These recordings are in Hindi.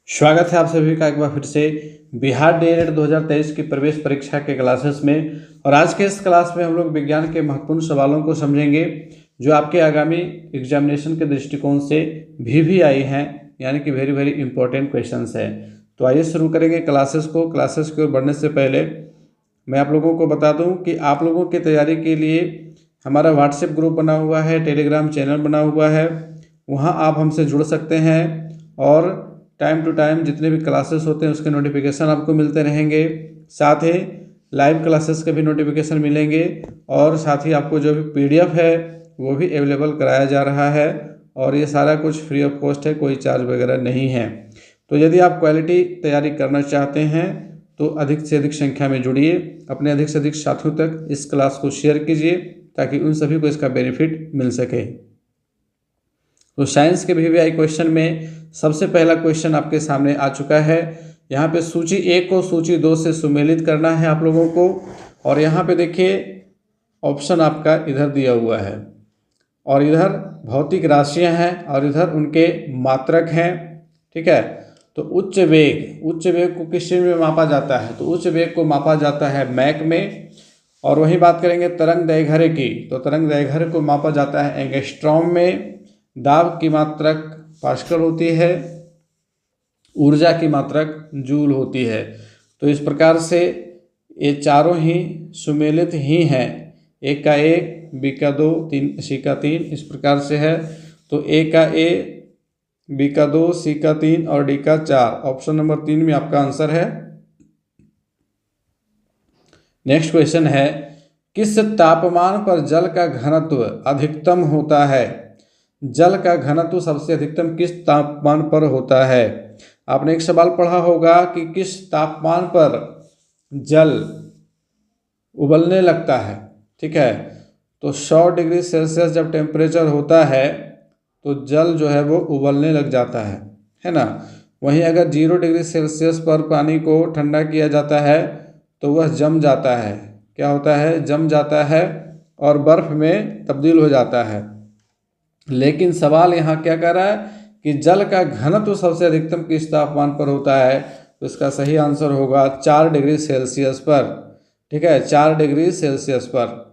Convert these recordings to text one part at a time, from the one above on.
स्वागत है आप सभी का एक बार फिर से बिहार डीएलएड 2023 की प्रवेश परीक्षा के क्लासेस में। और आज के इस क्लास में हम लोग विज्ञान के महत्वपूर्ण सवालों को समझेंगे जो आपके आगामी एग्जामिनेशन के दृष्टिकोण से VVI हैं, यानी कि वेरी वेरी इंपॉर्टेंट क्वेश्चंस है। तो आइए शुरू करेंगे क्लासेस को। क्लासेस की ओर बढ़ने से पहले मैं आप लोगों को बता दूं कि आप लोगों की तैयारी के लिए हमारा व्हाट्सएप ग्रुप बना हुआ है, टेलीग्राम चैनल बना हुआ है, वहाँ आप हमसे जुड़ सकते हैं और टाइम टू टाइम जितने भी क्लासेस होते हैं उसके नोटिफिकेशन आपको मिलते रहेंगे। साथ ही लाइव क्लासेस के भी नोटिफिकेशन मिलेंगे और साथ ही आपको जो भी PDF है वो भी अवेलेबल कराया जा रहा है और ये सारा कुछ फ्री ऑफ कॉस्ट है, कोई चार्ज वगैरह नहीं है। तो यदि आप क्वालिटी तैयारी करना चाहते हैं तो अधिक से अधिक संख्या में जुड़िए, अपने अधिक से अधिक साथियों तक इस क्लास को शेयर कीजिए ताकि उन सभी को इसका बेनिफिट मिल सके। तो साइंस के VVI क्वेश्चन में सबसे पहला क्वेश्चन आपके सामने आ चुका है। यहाँ पे सूची 1 को सूची 2 से सुमेलित करना है आप लोगों को। और यहाँ पे देखिए ऑप्शन आपका इधर दिया हुआ है और इधर भौतिक राशियाँ हैं और इधर उनके मात्रक हैं, ठीक है। तो उच्च वेग को किस चीज़ में मापा जाता है? तो उच्च वेग को मापा जाता है मैक में। और वही बात करेंगे तरंग दैर्घ्य की, तो तरंग दैर्घ्य को मापा जाता है एंगस्ट्रॉम में। दाब की मात्रक पास्कल होती है, ऊर्जा की मात्रक जूल होती है। तो इस प्रकार से ये चारों ही सुमेलित ही हैं, A का A, B का 2, C का 3 इस प्रकार से है। तो A का A, B का 2, C का 3 और D का 4, ऑप्शन नंबर 3 में आपका आंसर है। नेक्स्ट क्वेश्चन है, किस तापमान पर जल का घनत्व अधिकतम होता है? जल का घनत्व सबसे अधिकतम किस तापमान पर होता है? आपने एक सवाल पढ़ा होगा कि किस तापमान पर जल उबलने लगता है, ठीक है। तो 100 डिग्री सेल्सियस जब टेम्परेचर होता है तो जल जो है वो उबलने लग जाता है ना। वहीं अगर 0 डिग्री सेल्सियस पर पानी को ठंडा किया जाता है तो वह जम जाता है। क्या होता है? जम जाता है और बर्फ में तब्दील हो जाता है। लेकिन सवाल यहाँ क्या कर रहा है कि जल का घनत्व सबसे अधिकतम किस तापमान पर होता है? तो इसका सही आंसर होगा 4 डिग्री सेल्सियस पर, ठीक है, 4 डिग्री सेल्सियस पर।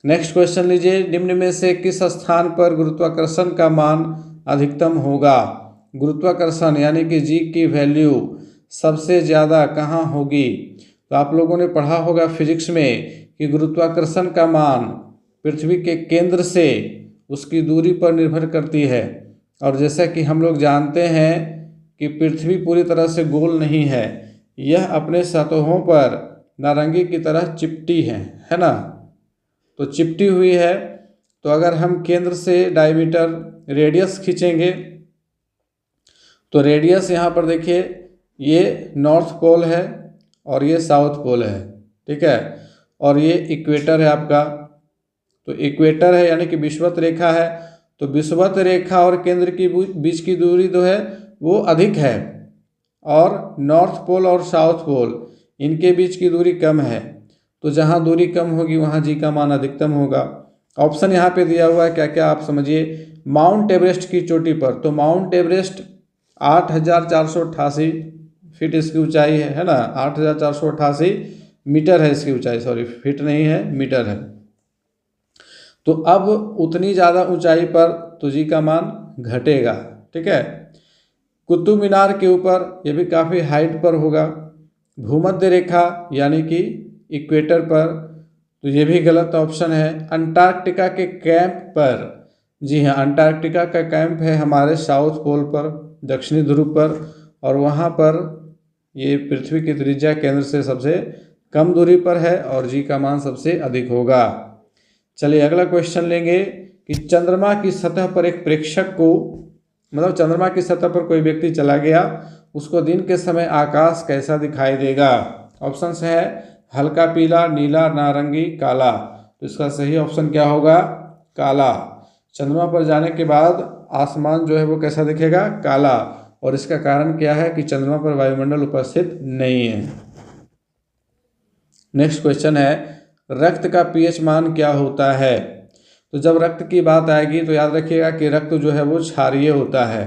नेक्स्ट क्वेश्चन लीजिए, निम्न में से किस स्थान पर गुरुत्वाकर्षण का मान अधिकतम होगा? गुरुत्वाकर्षण यानी कि G की वैल्यू सबसे ज़्यादा कहाँ होगी? तो आप लोगों ने पढ़ा होगा फिजिक्स में कि गुरुत्वाकर्षण का मान पृथ्वी के केंद्र से उसकी दूरी पर निर्भर करती है। और जैसा कि हम लोग जानते हैं कि पृथ्वी पूरी तरह से गोल नहीं है, यह अपने सतहों पर नारंगी की तरह चिपटी है ना। तो चिपटी हुई है। तो अगर हम केंद्र से डायमीटर रेडियस खींचेंगे तो रेडियस यहाँ पर देखिए ये नॉर्थ पोल है और ये साउथ पोल है, ठीक है। और ये इक्वेटर है आपका। तो इक्वेटर है यानी कि विषुवत रेखा है। तो विषुवत रेखा और केंद्र की बीच की दूरी जो है वो अधिक है और नॉर्थ पोल और साउथ पोल इनके बीच की दूरी कम है। तो जहाँ दूरी कम होगी वहाँ G का मान अधिकतम होगा। ऑप्शन यहाँ पे दिया हुआ है, क्या क्या आप समझिए। माउंट एवरेस्ट की चोटी पर, तो माउंट एवरेस्ट 8,488 फीट इसकी ऊंचाई है ना। 8,488 मीटर है इसकी ऊंचाई, सॉरी फीट नहीं है, मीटर है। तो अब उतनी ज़्यादा ऊंचाई पर तो G का मान घटेगा, ठीक है। कुतुब मीनार के ऊपर यह भी काफ़ी हाइट पर होगा। भूमध्य रेखा यानी कि इक्वेटर पर, तो ये भी गलत ऑप्शन है। अंटार्कटिका के कैंप पर, जी हाँ, अंटार्कटिका का कैंप है हमारे साउथ पोल पर, दक्षिणी ध्रुव पर, और वहाँ पर ये पृथ्वी की त्रिज्या केंद्र से सबसे कम दूरी पर है और G का मान सबसे अधिक होगा। चलिए अगला क्वेश्चन लेंगे कि चंद्रमा की सतह पर एक प्रेक्षक को, मतलब चंद्रमा की सतह पर कोई व्यक्ति चला गया, उसको दिन के समय आकाश कैसा दिखाई देगा? ऑप्शंस है हल्का पीला, नीला, नारंगी, काला। तो इसका सही ऑप्शन क्या होगा? काला। चंद्रमा पर जाने के बाद आसमान जो है वो कैसा दिखेगा? काला। और इसका कारण क्या है कि चंद्रमा पर वायुमंडल उपस्थित नहीं है। नेक्स्ट क्वेश्चन है, रक्त का pH मान क्या होता है? तो जब रक्त की बात आएगी तो याद रखिएगा कि रक्त जो है वो क्षारीय होता है।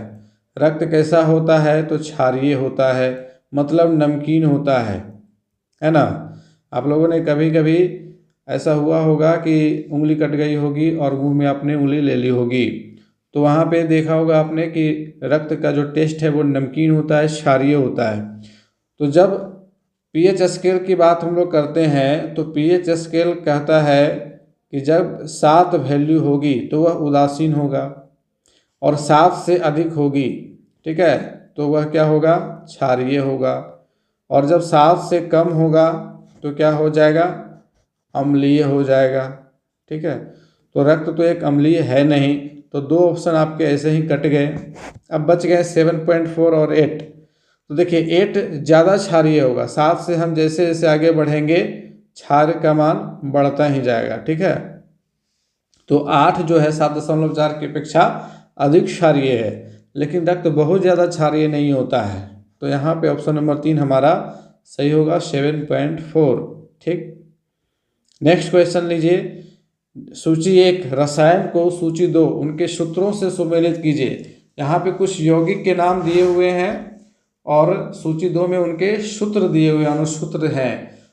रक्त कैसा होता है? तो क्षारीय होता है, मतलब नमकीन होता है ना। आप लोगों ने कभी कभी ऐसा हुआ होगा कि उंगली कट गई होगी और मुंह में आपने उंगली ले ली होगी, तो वहाँ पे देखा होगा आपने कि रक्त का जो टेस्ट है वो नमकीन होता है, क्षारीय होता है। तो जब पीएच स्केल की बात हम लोग करते हैं तो पीएच स्केल कहता है कि जब 7 वैल्यू होगी तो वह उदासीन होगा, और 7 से अधिक होगी, ठीक है, तो वह क्या होगा? क्षारीय होगा। और जब 7 से कम होगा तो क्या हो जाएगा? अम्लीय हो जाएगा, ठीक है। तो रक्त तो एक अम्लीय है नहीं, तो 2 ऑप्शन आपके ऐसे ही कट गए। अब बच गए 7.4 और 8। तो देखिए 8 ज़्यादा क्षारीय होगा, 7 से हम जैसे जैसे आगे बढ़ेंगे क्षार का मान बढ़ता ही जाएगा, ठीक है। तो 8 जो है 7.4 की अपेक्षा अधिक क्षारीय है, लेकिन रक्त बहुत ज़्यादा क्षारीय नहीं होता है। तो यहाँ पे ऑप्शन नंबर 3 हमारा सही होगा, 7.4, ठीक। नेक्स्ट क्वेश्चन लीजिए। सूची 1 रसायन को सूची 2 उनके सूत्रों से सुमेलित कीजिए। यहाँ पे कुछ यौगिक के नाम दिए हुए हैं और सूची 2 में उनके सूत्र दिए हुए अनुसूत्र हैं।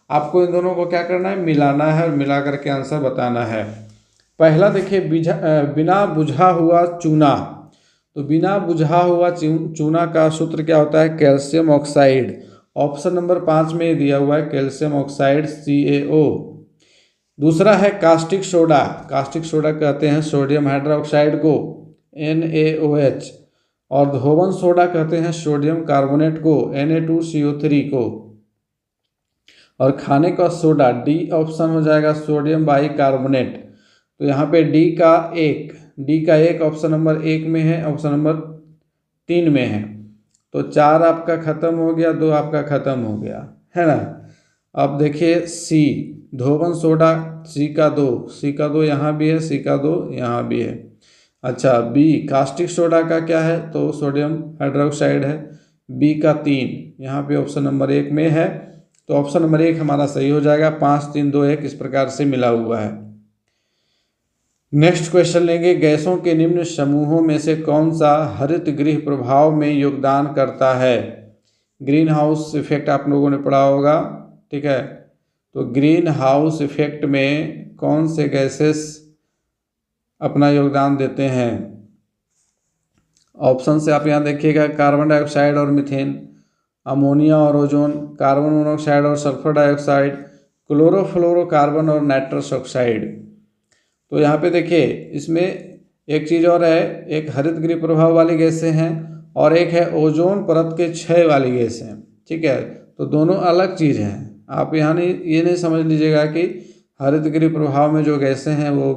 आपको इन दोनों को क्या करना है? मिलाना है और मिला करके आंसर बताना है। पहला देखिए, बिना बुझा हुआ चूना। तो बिना बुझा हुआ चूना का सूत्र क्या होता है? Calcium oxide. ऑप्शन नंबर 5 में दिया हुआ है कैल्शियम ऑक्साइड CaO। दूसरा है कास्टिक सोडा। कास्टिक सोडा कहते हैं सोडियम हाइड्रोक्साइड को, NaOH। और धोवन सोडा कहते हैं सोडियम कार्बोनेट को, Na2CO3 को। और खाने का सोडा D ऑप्शन हो जाएगा, सोडियम बाइकार्बोनेट। तो यहाँ पे डी का एक ऑप्शन नंबर 1 में है, ऑप्शन नंबर 3 में है। तो 4 आपका खत्म हो गया, 2 आपका खत्म हो गया, है ना। अब देखिए सी, धोवन सोडा, सी का 2 यहाँ भी है, सी का 2 यहाँ भी है। अच्छा, बी कास्टिक सोडा का क्या है? तो सोडियम हाइड्रोक्साइड है, बी का 3 यहाँ पे ऑप्शन नंबर 1 में है। तो ऑप्शन नंबर 1 हमारा सही हो जाएगा। 5 3 2 1 इस प्रकार से मिला हुआ है। नेक्स्ट क्वेश्चन लेंगे। गैसों के निम्न समूहों में से कौन सा हरित गृह प्रभाव में योगदान करता है? ग्रीन हाउस इफेक्ट आप लोगों ने पढ़ा होगा, ठीक है। तो ग्रीन हाउस इफेक्ट में कौन से गैसेस अपना योगदान देते हैं? ऑप्शन से आप यहाँ देखिएगा, कार्बन डाइऑक्साइड और मीथेन, अमोनिया और ओजोन, कार्बन मोनोऑक्साइड और सल्फर डाइऑक्साइड, क्लोरोफ्लोरोकार्बन और नाइट्रस ऑक्साइड। तो यहाँ पे देखिए इसमें एक चीज़ और है, एक हरित गृह प्रभाव वाली गैसें हैं और एक है ओजोन परत के क्षय वाली गैसें, ठीक है। तो दोनों अलग चीज़ हैं। आप यहाँ ये नहीं समझ लीजिएगा कि हरित गृह प्रभाव में जो गैसें हैं वो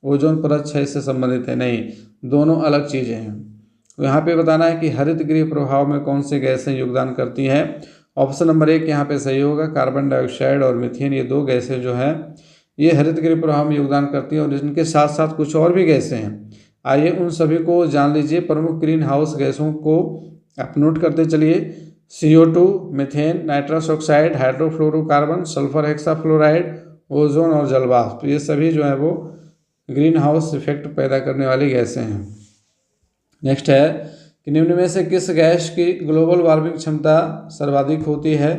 ओजोन परत क्षय से संबंधित है, नहीं, दोनों अलग चीज़ें हैं। तो यहाँ पे बताना है कि हरित गृह प्रभाव में कौन सी गैसें योगदान करती हैं। ऑप्शन नंबर 1 यहाँ पे सही होगा, कार्बन डाइऑक्साइड और मीथेन, ये 2 गैसें जो हैं ये हरित गृह प्रभाव में योगदान करती हैं। और इनके साथ साथ कुछ और भी गैसें हैं, आइए उन सभी को जान लीजिए। प्रमुख ग्रीन हाउस गैसों को आप नोट करते चलिए। CO2, methane, nitrous oxide, hydrofluorocarbon, sulphur hexafluoride, ozone और जलवाष्प। तो ये सभी जो है वो ग्रीन हाउस इफेक्ट पैदा करने वाली गैसें हैं। नेक्स्ट है कि निम्न में से किस गैस की ग्लोबल वार्मिंग क्षमता सर्वाधिक होती है?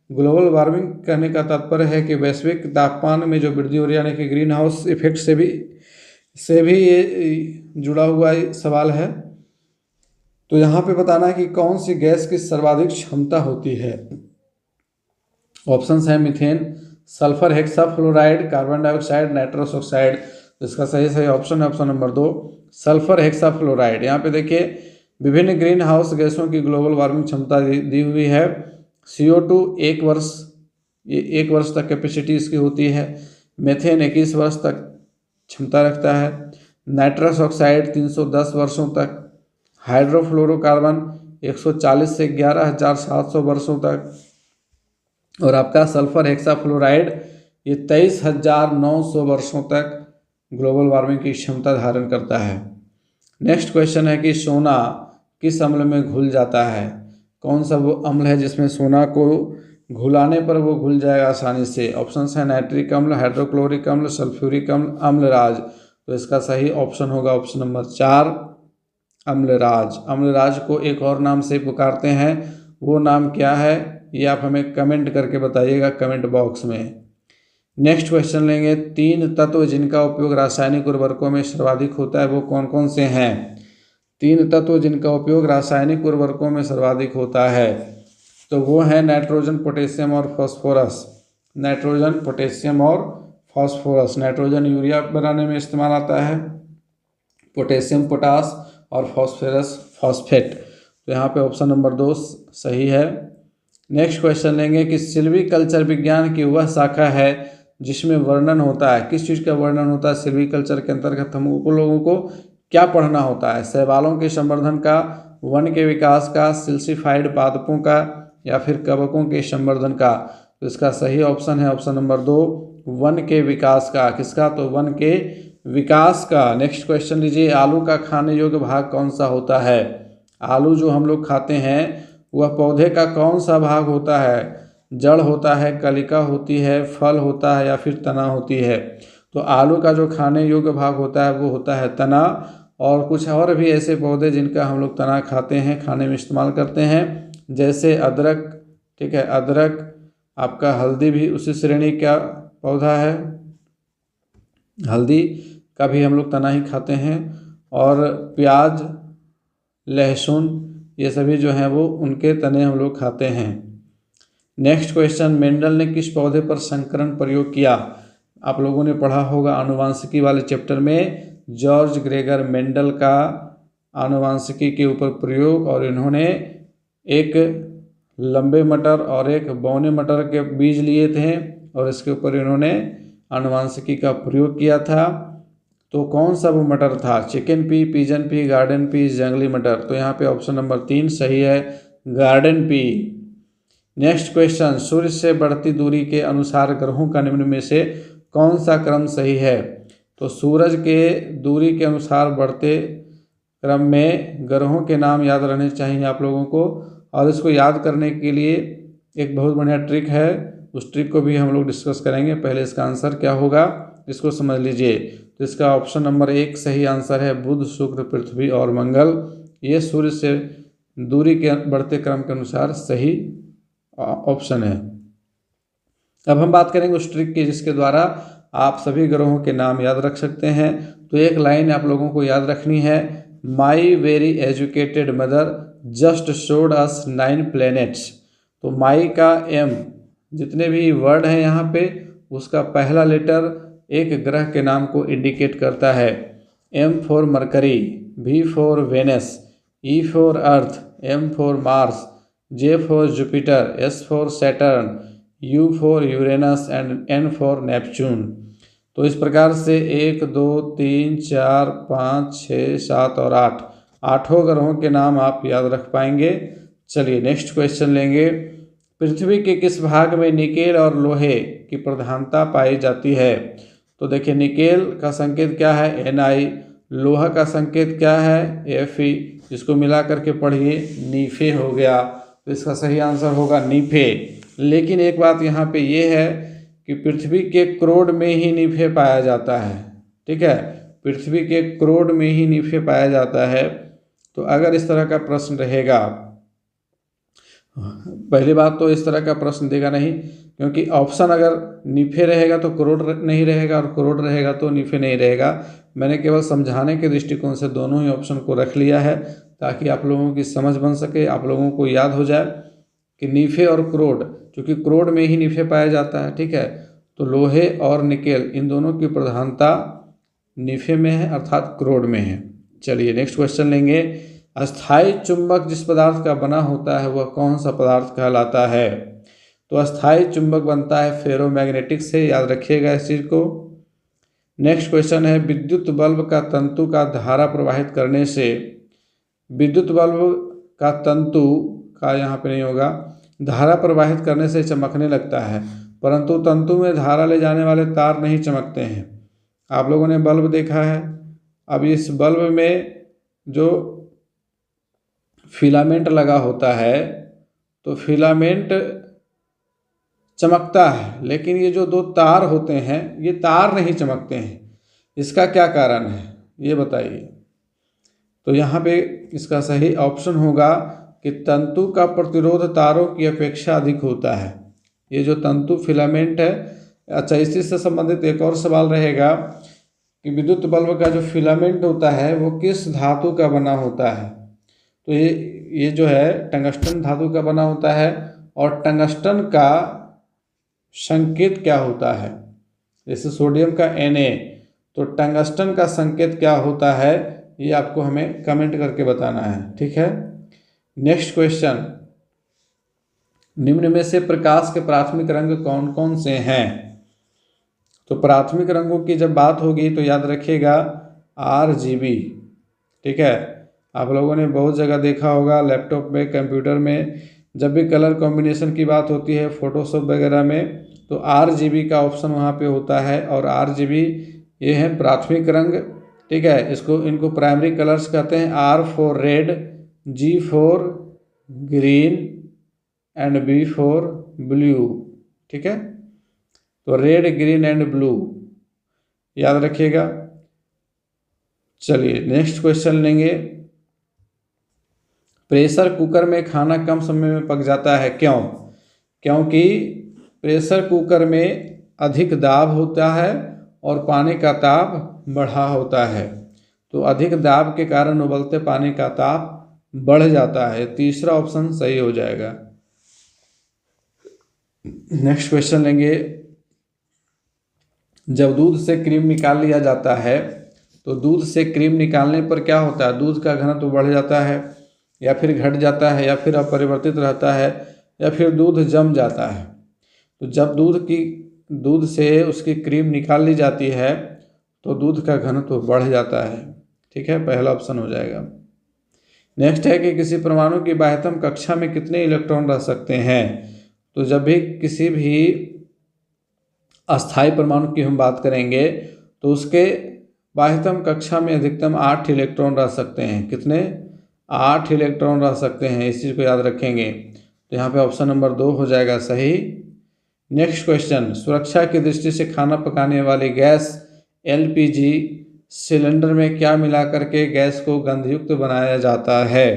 ग्लोबल वार्मिंग कहने का तात्पर्य है कि वैश्विक तापमान में जो वृद्धि हो रही है, यानी कि ग्रीन हाउस इफेक्ट से भी ये जुड़ा हुआ सवाल है। तो यहाँ पे बताना है कि कौन सी गैस की सर्वाधिक क्षमता होती है। ऑप्शंस हैं methane, sulphur hexafluoride, carbon dioxide, nitrous oxide. तो इसका सही ऑप्शन है ऑप्शन नंबर 2, सल्फर हेक्साफ्लोराइड। यहाँ पे देखिए विभिन्न ग्रीन हाउस गैसों की ग्लोबल वार्मिंग क्षमता दी हुई है। CO2 1 वर्ष तक कैपेसिटी इसकी होती है। मीथेन 21 वर्ष तक क्षमता रखता है। नाइट्रस ऑक्साइड 310 वर्षों तक। हाइड्रोफ्लोरोकार्बन 140 से 11,700 वर्षों तक। और आपका सल्फर हेक्साफ्लोराइड ये 23,900 वर्षों तक ग्लोबल वार्मिंग की क्षमता धारण करता है। नेक्स्ट क्वेश्चन है कि सोना किस अम्ल में घुल जाता है? कौन सा वो अम्ल है जिसमें सोना को घुलाने पर वो घुल जाएगा आसानी से? ऑप्शन है नाइट्रिक अम्ल, हाइड्रोक्लोरिक अम्ल, सल्फ्यूरिक अम्ल, अम्लराज। तो इसका सही ऑप्शन होगा ऑप्शन नंबर 4, अम्लराज। अम्लराज को एक और नाम से पुकारते हैं, वो नाम क्या है ये आप हमें कमेंट करके बताइएगा कमेंट बॉक्स में। नेक्स्ट क्वेश्चन लेंगे, 3 तत्व जिनका उपयोग रासायनिक उर्वरकों में सर्वाधिक होता है वो कौन कौन से हैं? 3 तत्व जिनका उपयोग रासायनिक उर्वरकों में सर्वाधिक होता है तो वो है नाइट्रोजन, पोटेशियम और फास्फोरस। नाइट्रोजन, पोटेशियम और फास्फोरस। नाइट्रोजन यूरिया बनाने में इस्तेमाल आता है, पोटेशियम पोटास और फास्फोरस फॉस्फेट। तो यहाँ पे ऑप्शन नंबर 2 सही है। नेक्स्ट क्वेश्चन लेंगे कि सिल्वीकल्चर विज्ञान की वह शाखा है जिसमें वर्णन होता है, किस चीज़ का वर्णन होता है सिल्वीकल्चर के अंतर्गत हमको लोगों को क्या पढ़ना होता है? शैवालों के संवर्धन का, वन के विकास का, सिल्सिफाइड पादपों का या फिर कवकों के संवर्धन का? तो इसका सही ऑप्शन है ऑप्शन नंबर 2 वन के विकास का। किसका? तो वन के विकास का। नेक्स्ट क्वेश्चन लीजिए, आलू का खाने योग्य भाग कौन सा होता है? आलू जो हम लोग खाते हैं वह पौधे का कौन सा भाग होता है? जड़ होता है, कलिका होती है, फल होता है या फिर तना होती है? तो आलू का जो खाने योग्य भाग होता है वो होता है तना। और कुछ और भी ऐसे पौधे जिनका हम लोग तना खाते हैं, खाने में इस्तेमाल करते हैं, जैसे अदरक, ठीक है, अदरक, आपका हल्दी भी उसी श्रेणी का पौधा है, हल्दी का भी हम लोग तना ही खाते हैं, और प्याज, लहसुन, ये सभी जो हैं वो उनके तने हम लोग खाते हैं। नेक्स्ट क्वेश्चन, मेंडल ने किस पौधे पर संकरण प्रयोग किया? आप लोगों ने पढ़ा होगा आनुवांशिकी वाले चैप्टर में जॉर्ज ग्रेगर मेंडल का आनुवांशिकी के ऊपर प्रयोग, और इन्होंने एक लंबे मटर और एक बौने मटर के बीज लिए थे और इसके ऊपर इन्होंने आनुवांशिकी का प्रयोग किया था। तो कौन सा वो मटर था? Chicken P, pigeon P, garden pea, जंगली मटर? तो यहाँ पे ऑप्शन नंबर 3 सही है, गार्डन पी। नेक्स्ट क्वेश्चन, सूर्य से बढ़ती दूरी के अनुसार ग्रहों का निम्न में से कौन सा क्रम सही है? तो सूरज के दूरी के अनुसार बढ़ते क्रम में ग्रहों के नाम याद रहने चाहिए आप लोगों को, और इसको याद करने के लिए एक बहुत बढ़िया ट्रिक है, उस ट्रिक को भी हम लोग डिस्कस करेंगे। पहले इसका आंसर क्या होगा इसको समझ लीजिए। तो इसका ऑप्शन नंबर 1 सही आंसर है, बुध, शुक्र, पृथ्वी और मंगल। ये सूर्य से दूरी के बढ़ते क्रम के अनुसार सही ऑप्शन है। अब हम बात करेंगे उस ट्रिक की जिसके द्वारा आप सभी ग्रहों के नाम याद रख सकते हैं। तो एक लाइन आप लोगों को याद रखनी है, my very educated mother just showed us 9 planets. तो माई का एम, जितने भी वर्ड हैं यहाँ पे उसका पहला लेटर एक ग्रह के नाम को इंडिकेट करता है। M for Mercury, V for Venus, E for Earth, M for Mars, J for Jupiter, S for Saturn, U for Uranus and N for Neptune. तो इस प्रकार से 1 2 3 4 5 6 7 और 8 आठों ग्रहों के नाम आप याद रख पाएंगे। चलिए नेक्स्ट क्वेश्चन लेंगे, पृथ्वी के किस भाग में निकेल और लोहे की प्रधानता पाई जाती है? तो देखिए निकेल का संकेत क्या है Na, लोहा का संकेत क्या है Fe, इसको मिला करके पढ़िए नीफे हो गया। तो इसका सही आंसर होगा नीफे। लेकिन एक बात यहाँ पे ये है कि पृथ्वी के क्रोड में ही नीफे पाया जाता है, ठीक है, पृथ्वी के क्रोड में ही नीफे पाया जाता है। तो अगर इस तरह का प्रश्न रहेगा, पहली बात तो इस तरह का प्रश्न देगा नहीं, क्योंकि ऑप्शन अगर नीफे रहेगा तो क्रोड नहीं रहेगा और क्रोड रहेगा तो नीफे नहीं रहेगा। मैंने केवल समझाने के दृष्टिकोण से दोनों ही ऑप्शन को रख लिया है ताकि आप लोगों की समझ बन सके, आप लोगों को याद हो जाए कि नीफे और क्रोड, क्योंकि क्रोड में ही नीफे पाया जाता है, ठीक है। तो लोहे और निकेल इन दोनों की प्रधानता नीफे में है अर्थात क्रोड में है। चलिए नेक्स्ट क्वेश्चन लेंगे, अस्थाई चुंबक जिस पदार्थ का बना होता है वह कौन सा पदार्थ कहलाता है? तो अस्थाई चुंबक बनता है फेरोमैग्नेटिक से, याद रखिएगा इस चीज़ को। नेक्स्ट क्वेश्चन है, विद्युत बल्ब का तंतु का धारा प्रवाहित करने से, विद्युत बल्ब का तंतु का यहाँ पे नहीं होगा, धारा प्रवाहित करने से चमकने लगता है, परंतु तंतु में धारा ले जाने वाले तार नहीं चमकते हैं। आप लोगों ने बल्ब देखा है, अब इस बल्ब में जो फिलामेंट लगा होता है तो फिलामेंट चमकता है, लेकिन ये जो 2 तार होते हैं ये तार नहीं चमकते हैं। इसका क्या कारण है ये बताइए। तो यहाँ पे इसका सही ऑप्शन होगा कि तंतु का प्रतिरोध तारों की अपेक्षा अधिक होता है। ये जो तंतु फिलामेंट है, अच्छा इसी से संबंधित एक और सवाल रहेगा कि विद्युत बल्ब का जो फिलामेंट होता है वो किस धातु का बना होता है। तो ये जो है टंगस्टन धातु का बना होता है। और टंगस्टन का संकेत क्या होता है, जैसे सोडियम का Na, तो टंगस्टन का संकेत क्या होता है ये आपको हमें कमेंट करके बताना है, ठीक है। नेक्स्ट क्वेश्चन, निम्न में से प्रकाश के प्राथमिक रंग कौन कौन से हैं। तो प्राथमिक रंगों की जब बात होगी तो याद रखिएगा RGB, ठीक है। आप लोगों ने बहुत जगह देखा होगा, लैपटॉप में, कंप्यूटर में, जब भी कलर कॉम्बिनेशन की बात होती है फोटोशॉप वगैरह में, तो RGB का ऑप्शन वहाँ पे होता है। और RGB ये है प्राथमिक रंग, ठीक है। इनको प्राइमरी कलर्स कहते हैं। R for red, G for green and B for blue, ठीक है। तो रेड, ग्रीन एंड ब्लू याद रखिएगा। चलिए नेक्स्ट क्वेश्चन लेंगे। प्रेशर कुकर में खाना कम समय में पक जाता है, क्यों। क्योंकि प्रेशर कुकर में अधिक दाब होता है और पानी का ताप बढ़ा होता है। तो अधिक दाब के कारण उबलते पानी का ताप बढ़ जाता है। तीसरा ऑप्शन सही हो जाएगा। नेक्स्ट क्वेश्चन लेंगे। जब दूध से क्रीम निकाल लिया जाता है तो दूध से क्रीम निकालने पर क्या होता है, दूध का घनत्व बढ़ जाता है या फिर घट जाता है या फिर अपरिवर्तित रहता है या फिर दूध जम जाता है। तो जब दूध से उसकी क्रीम निकाल ली जाती है तो दूध का घनत्व बढ़ जाता है, ठीक है, पहला ऑप्शन हो जाएगा। नेक्स्ट है कि किसी परमाणु की बाह्यतम कक्षा में कितने इलेक्ट्रॉन रह सकते हैं। तो जब भी किसी भी अस्थायी परमाणु की हम बात करेंगे तो उसके बाह्यतम कक्षा में अधिकतम 8 इलेक्ट्रॉन रह सकते हैं। कितने, 8 इलेक्ट्रॉन रह सकते हैं, इस चीज़ को याद रखेंगे। तो यहाँ पे ऑप्शन नंबर 2 हो जाएगा सही। नेक्स्ट क्वेश्चन, सुरक्षा की दृष्टि से खाना पकाने वाली गैस LPG सिलेंडर में क्या मिला करके गैस को गंधयुक्त बनाया जाता है।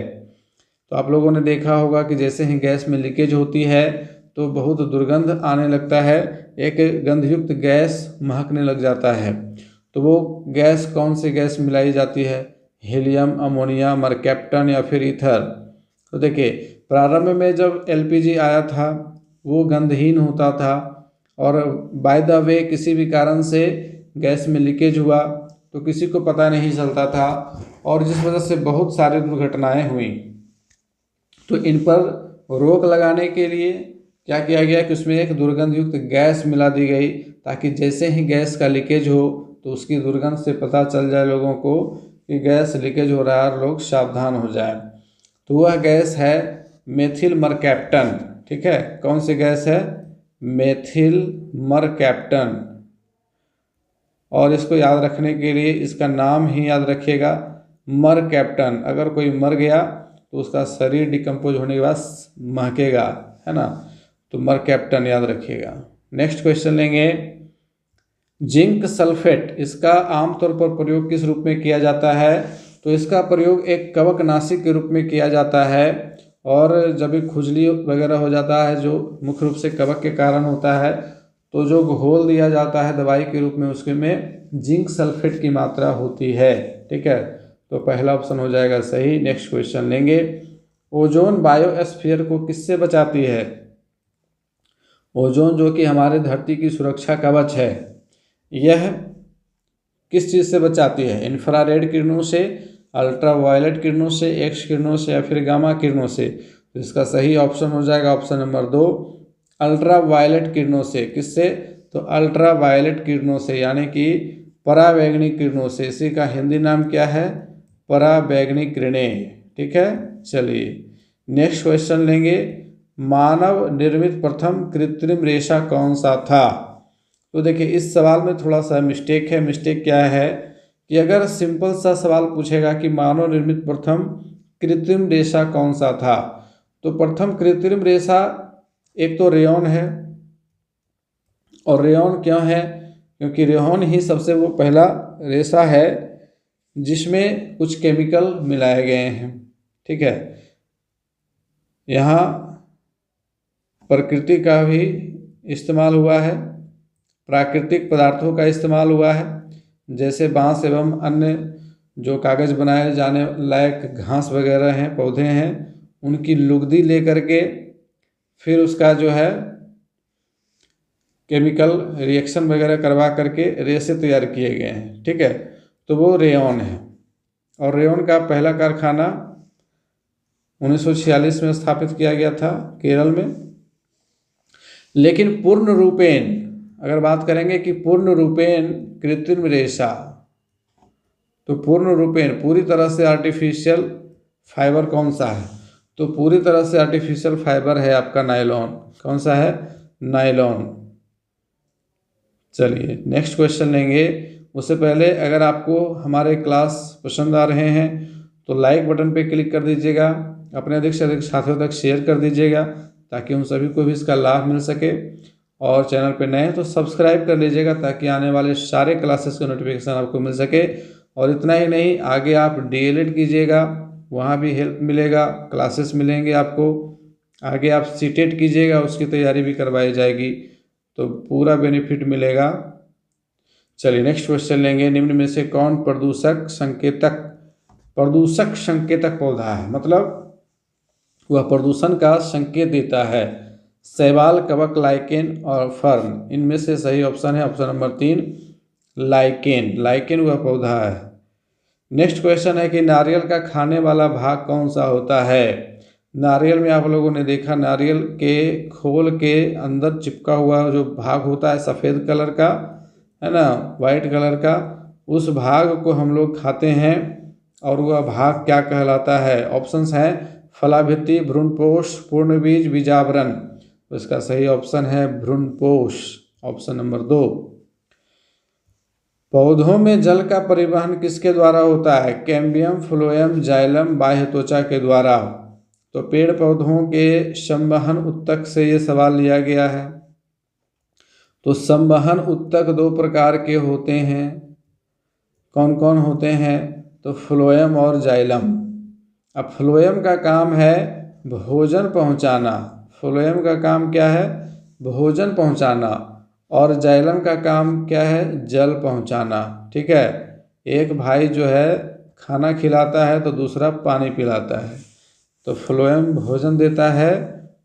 तो आप लोगों ने देखा होगा कि जैसे ही गैस में लीकेज होती है तो बहुत दुर्गंध आने लगता है, एक गंधयुक्त गैस महकने लग जाता है। तो वो गैस कौन सी गैस मिलाई जाती है, हीलियम, अमोनिया, मरकैप्टन या फिर ईथर। तो देखिए प्रारंभ में जब LPG आया था वो गंधहीन होता था और बाय द वे किसी भी कारण से गैस में लीकेज हुआ तो किसी को पता नहीं चलता था और जिस वजह से बहुत सारी दुर्घटनाएं हुई। तो इन पर रोक लगाने के लिए क्या किया गया कि उसमें एक दुर्गंध युक्त गैस मिला दी गई ताकि जैसे ही गैस का लीकेज हो तो उसकी दुर्गंध से पता चल जाए लोगों को कि गैस लीकेज हो रहा है और लोग सावधान हो जाए। तो वह गैस है मेथिल मरकैप्टन, ठीक है। कौन सी गैस है, मेथिल मरकैप्टन। और इसको याद रखने के लिए इसका नाम ही याद रखिएगा, मरकैप्टन। अगर कोई मर गया तो उसका शरीर डिकम्पोज होने के बाद महकेगा, है ना, तो मरकैप्टन याद रखिएगा। नेक्स्ट क्वेश्चन लेंगे। जिंक सल्फेट, इसका आमतौर पर प्रयोग किस रूप में किया जाता है। तो इसका प्रयोग एक कवकनाशी के रूप में किया जाता है और जब भी खुजली वगैरह हो जाता है जो मुख्य रूप से कवक के कारण होता है तो जो घोल दिया जाता है दवाई के रूप में उसके में जिंक सल्फेट की मात्रा होती है, ठीक है। तो पहला ऑप्शन हो जाएगा सही। नेक्स्ट क्वेश्चन लेंगे। ओजोन बायोस्फीयर को किससे बचाती है। ओजोन जो कि हमारे धरती की सुरक्षा कवच है, यह किस चीज़ से बचाती है, इंफ्रारेड किरणों से, अल्ट्रावायलेट किरणों से, एक्स किरणों से या फिर गामा किरणों से। तो इसका सही ऑप्शन हो जाएगा ऑप्शन नंबर 2, अल्ट्रावायलेट किरणों से। किससे, तो अल्ट्रावायलेट किरणों से यानी कि पराबैंगनी किरणों से। इसी का हिंदी नाम क्या है, पराबैंगनी किरणें, ठीक है। चलिए नेक्स्ट क्वेश्चन लेंगे। मानव निर्मित प्रथम कृत्रिम रेशा कौन सा था। तो देखिए इस सवाल में थोड़ा सा मिस्टेक है। मिस्टेक क्या है कि अगर सिंपल सा सवाल पूछेगा कि मानव निर्मित प्रथम कृत्रिम रेशा कौन सा था, तो प्रथम कृत्रिम रेशा एक तो रेयॉन है। और रेयॉन क्यों है, क्योंकि रेयॉन ही सबसे वो पहला रेशा है जिसमें कुछ केमिकल मिलाए गए हैं। ठीक है, यहाँ प्रकृति का भी इस्तेमाल हुआ है, प्राकृतिक पदार्थों का इस्तेमाल हुआ है, जैसे बांस एवं अन्य जो कागज़ बनाए जाने लायक घास वगैरह हैं, पौधे हैं, उनकी लुगदी ले करके फिर उसका जो है केमिकल रिएक्शन वगैरह करवा करके रेसे तैयार किए गए हैं। ठीक है, तो वो रेयॉन है। और रेयॉन का पहला कारखाना 1946 में स्थापित किया गया था केरल में। लेकिन पूर्ण रूपेण अगर बात करेंगे कि पूर्ण रूपेण कृत्रिम रेशा, तो पूर्ण रूपेण पूरी तरह से आर्टिफिशियल फाइबर कौन सा है? तो पूरी तरह से आर्टिफिशियल फाइबर है आपका नायलॉन। कौन सा है? नायलॉन। चलिए नेक्स्ट क्वेश्चन लेंगे। उससे पहले अगर आपको हमारे क्लास पसंद आ रहे हैं तो लाइक बटन पे क्लिक कर दीजिएगा, अपने अधिक से अधिक साथियों तक शेयर कर दीजिएगा ताकि उन सभी को भी इसका लाभ मिल सके। और चैनल पे नए हैं तो सब्सक्राइब कर लीजिएगा ताकि आने वाले सारे क्लासेस का नोटिफिकेशन आपको मिल सके। और इतना ही नहीं, आगे आप डीएलएड कीजिएगा, वहाँ भी हेल्प मिलेगा, क्लासेस मिलेंगे आपको। आगे आप सीटेट कीजिएगा, उसकी तैयारी भी करवाई जाएगी, तो पूरा बेनिफिट मिलेगा। चलिए नेक्स्ट क्वेश्चन लेंगे। निम्न में से कौन प्रदूषक संकेतक पौधा है? मतलब वह प्रदूषण का संकेत देता है। शैवाल, कवक, लाइकेन और फर्न। इनमें से सही ऑप्शन है ऑप्शन नंबर 3 लाइकेन। लाइकेन वह पौधा है। नेक्स्ट क्वेश्चन है कि नारियल का खाने वाला भाग कौन सा होता है? नारियल में आप लोगों ने देखा, नारियल के खोल के अंदर चिपका हुआ जो भाग होता है सफ़ेद कलर का, है ना, वाइट कलर का, उस भाग को हम लोग खाते हैं। और वह भाग क्या कहलाता है? ऑप्शंस हैं फलाभित्ति, भ्रूणपोष, पूर्णबीज, बीजावरण। तो इसका सही ऑप्शन है भ्रूणपोष, ऑप्शन नंबर 2। पौधों में जल का परिवहन किसके द्वारा होता है? कैम्बियम, फ्लोएम, जाइलम, बाह्य त्वचा के द्वारा। तो पेड़ पौधों के संवहन उत्तक से ये सवाल लिया गया है। तो संवहन उत्तक 2 प्रकार के होते हैं। कौन कौन होते हैं? तो फ्लोएम और जाइलम। अब फ्लोएम का काम है भोजन पहुंचाना। फ्लोएम का काम क्या है? भोजन पहुंचाना। और जाइलम का काम क्या है? जल पहुंचाना। ठीक है, एक भाई जो है खाना खिलाता है तो दूसरा पानी पिलाता है। तो फ्लोएम भोजन देता है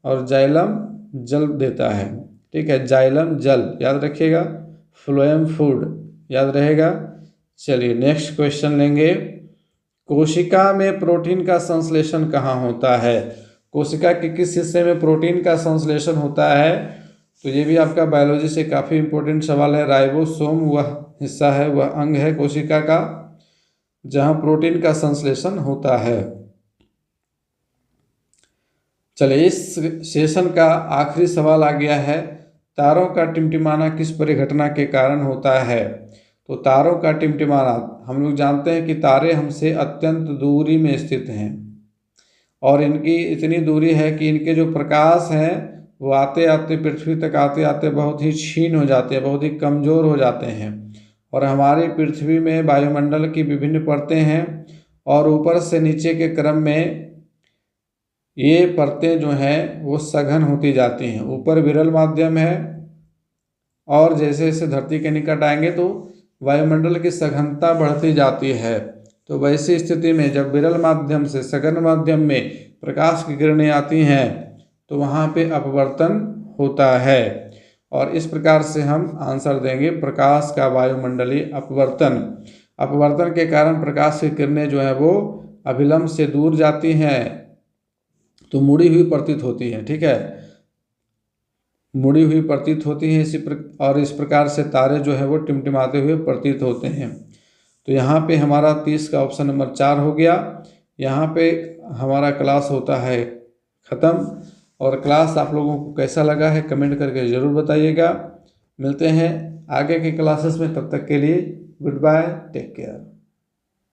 और जाइलम जल देता है। ठीक है, जाइलम जल याद रखिएगा, फ्लोएम फूड याद रहेगा। चलिए नेक्स्ट क्वेश्चन लेंगे। कोशिका में प्रोटीन का संश्लेषण कहाँ होता है? कोशिका के किस हिस्से में प्रोटीन का संश्लेषण होता है? तो ये भी आपका बायोलॉजी से काफ़ी इंपॉर्टेंट सवाल है। राइबोसोम वह हिस्सा है, वह अंग है कोशिका का जहाँ प्रोटीन का संश्लेषण होता है। चलिए इस सेशन का आखिरी सवाल आ गया है। तारों का टिमटिमाना किस परिघटना के कारण होता है? तो तारों का टिमटिमाना, हम लोग जानते हैं कि तारे हमसे अत्यंत दूरी में स्थित हैं और इनकी इतनी दूरी है कि इनके जो प्रकाश हैं वो आते आते पृथ्वी तक आते आते बहुत ही क्षीण हो जाते हैं, बहुत ही कमज़ोर हो जाते हैं। और हमारी पृथ्वी में वायुमंडल की विभिन्न परतें हैं और ऊपर से नीचे के क्रम में ये परतें जो हैं वो सघन होती जाती हैं। ऊपर विरल माध्यम है और जैसे जैसे धरती के निकट आएंगे तो वायुमंडल की सघनता बढ़ती जाती है। तो वैसी स्थिति में जब विरल माध्यम से सघन माध्यम में प्रकाश की किरणें आती हैं तो वहाँ पे अपवर्तन होता है। और इस प्रकार से हम आंसर देंगे प्रकाश का वायुमंडलीय अपवर्तन। अपवर्तन के कारण प्रकाश की किरणें जो है वो अभिलंब से दूर जाती हैं तो मुड़ी हुई प्रतीत होती है। ठीक है, मुड़ी हुई प्रतीत होती है और इस प्रकार से तारे जो है वो टिमटिमाते हुए प्रतीत होते हैं। तो यहाँ पे हमारा 30 का ऑप्शन नंबर 4 हो गया। यहाँ पे हमारा क्लास होता है ख़त्म। और क्लास आप लोगों को कैसा लगा है कमेंट करके ज़रूर बताइएगा। मिलते हैं आगे के क्लासेस में, तब तक के लिए गुड बाय, टेक केयर।